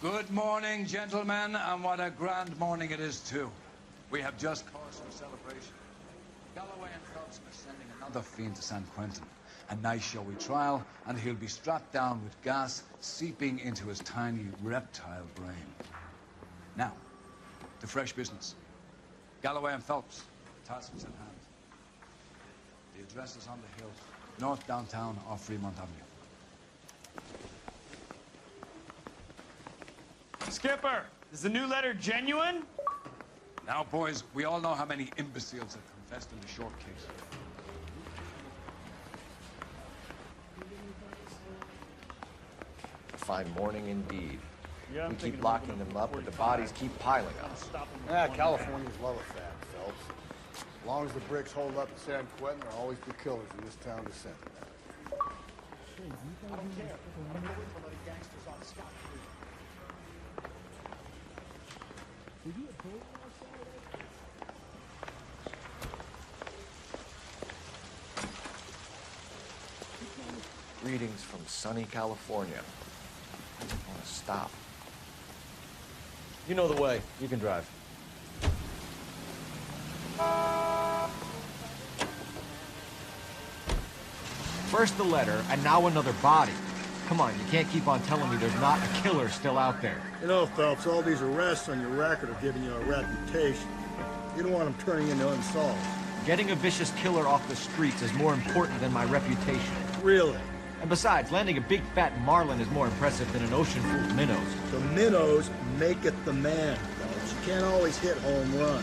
Good morning, gentlemen, and what a grand morning it is, too. We have just cause for celebration. Galloway and Phelps are sending another fiend to San Quentin. A nice showy trial, and he'll be strapped down with gas seeping into his tiny reptile brain. Now, to fresh business. Galloway and Phelps, tasks at hand. The address is on the hill, north downtown off Fremont Avenue. Skipper, is the new letter genuine? Now, boys, we all know how many imbeciles have confessed in the short case. A fine morning indeed. Yeah, we keep locking them up, but the bodies keep piling up. Yeah, California's love affair, Phelps. As long as the bricks hold up in San Quentin, there'll always be killers in this town to send them. I don't care. I'm gonna wait for letting gangsters on scot-free. Greetings from sunny California. I don't want to stop. You know the way. You can drive. First the letter, and now another body. Come on, you can't keep on telling me there's not a killer still out there. You know, Phelps, all these arrests on your record are giving you a reputation. You don't want them turning into unsolved. Getting a vicious killer off the streets is more important than my reputation. Really? And besides, landing a big fat marlin is more impressive than an ocean full of minnows. The minnows make it the man, Phelps. You can't always hit home run.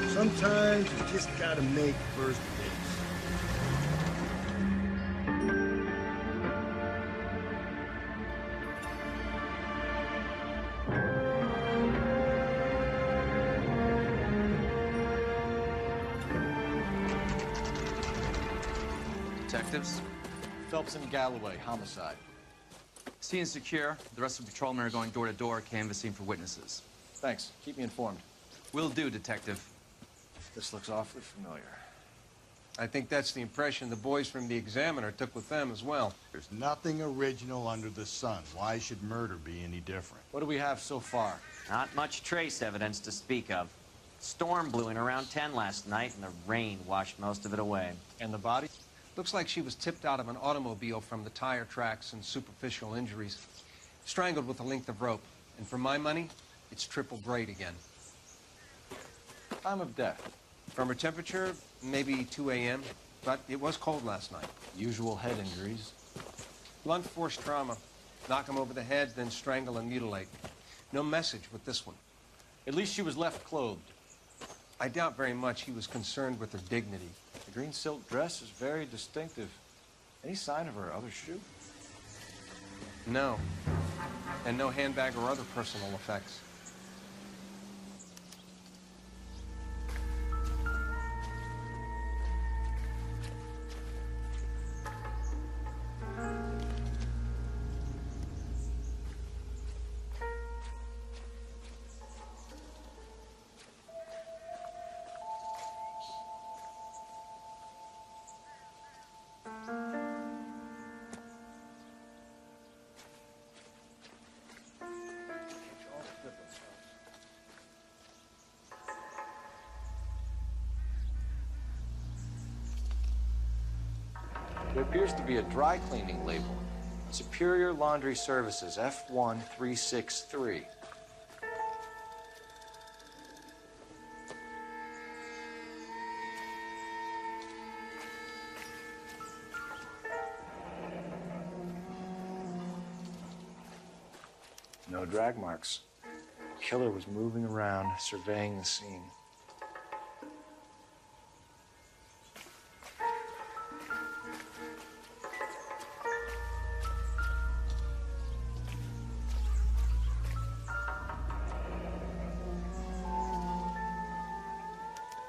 Sometimes you just gotta make first base. Detectives? Phelps and Galloway, homicide. Scene is secure. The rest of the patrolmen are going door to door, canvassing for witnesses. Thanks. Keep me informed. Will do, Detective. This looks awfully familiar. I think that's the impression the boys from the Examiner took with them as well. There's nothing original under the sun. Why should murder be any different? What do we have so far? Not much trace evidence to speak of. Storm blew in around 10 last night, and the rain washed most of it away. And the body? Looks like she was tipped out of an automobile from the tire tracks and superficial injuries. Strangled with a length of rope. And for my money, it's triple great again. Time of death. From her temperature, maybe 2 a.m., but it was cold last night. Usual head injuries. Blunt force trauma. Knock him over the head, then strangle and mutilate. No message with this one. At least she was left clothed. I doubt very much he was concerned with her dignity. The green silk dress is very distinctive. Any sign of her other shoe? No. And no handbag or other personal effects. There appears to be a dry cleaning label. Superior Laundry Services, F1363. No drag marks. The killer was moving around, surveying the scene.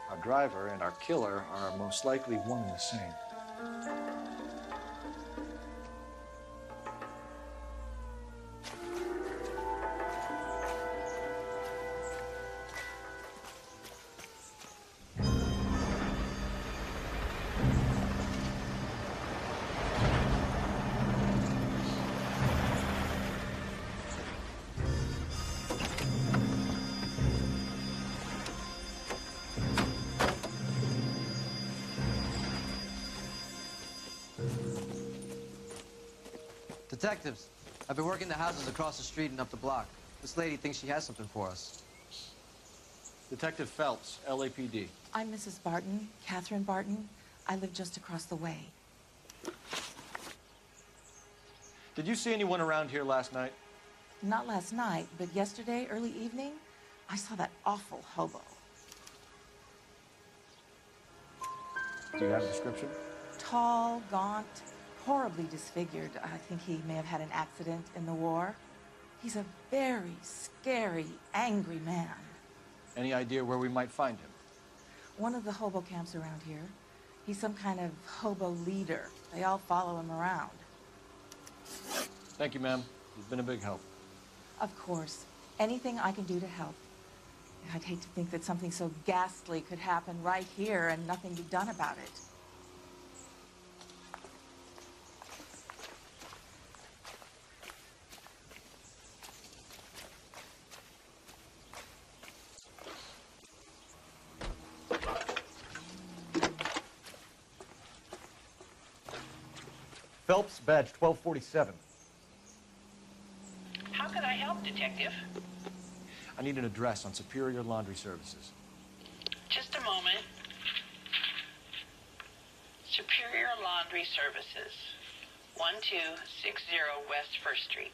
Our driver and our killer are most likely one and the same. Detectives, I've been working the houses across the street and up the block. This lady thinks she has something for us. Detective Phelps, LAPD. I'm Mrs. Barton, Catherine Barton. I live just across the way. Did you see anyone around here last night? Not last night, but yesterday, early evening, I saw that awful hobo. Do you have a description? Tall, gaunt, horribly disfigured. I think he may have had an accident in the war. He's a very scary, angry man. Any idea where we might find him? One of the hobo camps around here. He's some kind of hobo leader. They all follow him around. Thank you, ma'am. You've been a big help. Of course. Anything I can do to help. I'd hate to think that something so ghastly could happen right here and nothing be done about it. Phelps, badge 1247. How can I help, Detective? I need an address on Superior Laundry Services. Just a moment. Superior Laundry Services, 1260 West 1st Street.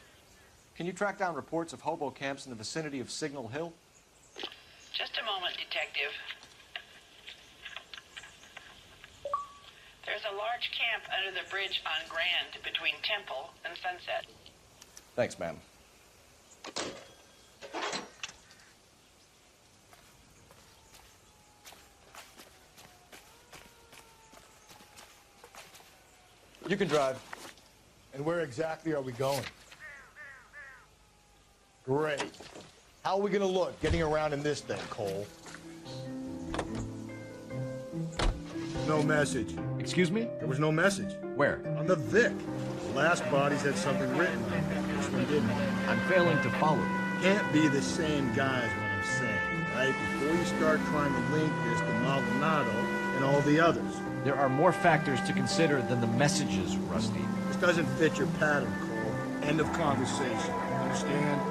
Can you track down reports of hobo camps in the vicinity of Signal Hill? Just a moment, Detective. There's a large camp under the bridge on Grand between Temple and Sunset. Thanks, ma'am. You can drive. And where exactly are we going? Great. How are we gonna look getting around in this thing, Cole? No message. Excuse me? There was no message. Where? On the Vic. The last bodies had something written on it. This one didn't. I'm failing to follow you. Can't be the same guy is what I'm saying, right? Before you start trying to link this to Maldonado and all the others. There are more factors to consider than the messages, Rusty. This doesn't fit your pattern, Cole. End of conversation. Understand?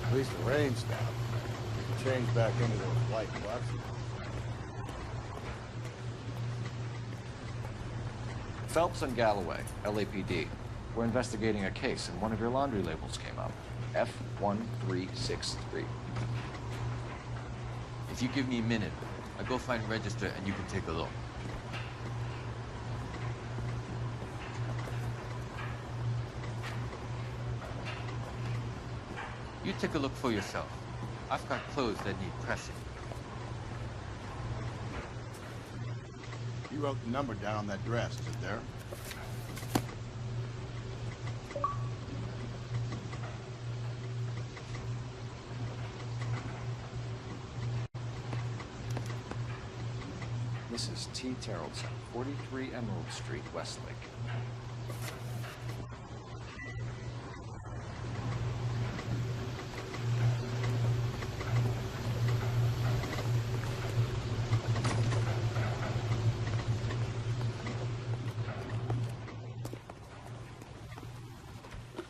At least the rain stopped. We can change back into those white bucks. Phelps and Galloway, LAPD. We're investigating a case, and one of your laundry labels came up. F1363. If you give me a minute, I'll go find register and you can take a look. You take a look for yourself. I've got clothes that need pressing. You wrote the number down on that dress, is it there? Mrs. T. Terrellson, 43 Emerald Street, Westlake.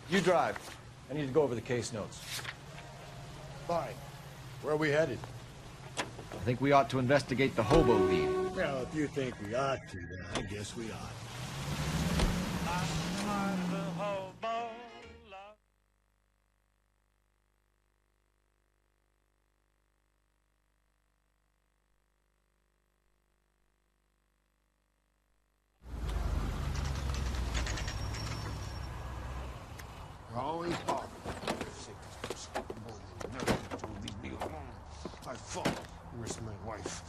You drive. I need to go over the case notes. Fine. Where are we headed? I think we ought to investigate the hobo lead. Well, if you think we ought to, then I guess we ought. Always bothered. Leave me alone. I fought. Where's my wife?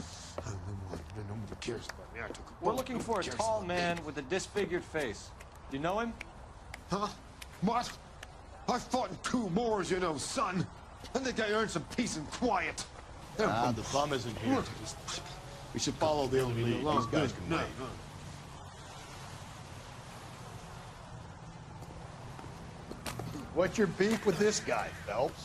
I'm the one. I know the kid. Cheers, buddy. I took a We're looking for a tall man with a disfigured face. Do you know him? Huh? What? I fought in 2 wars, you know, son. I think I earned some peace and quiet. The bum isn't here. We should follow the lead. These guys can wait. What's your beef with this guy, Phelps?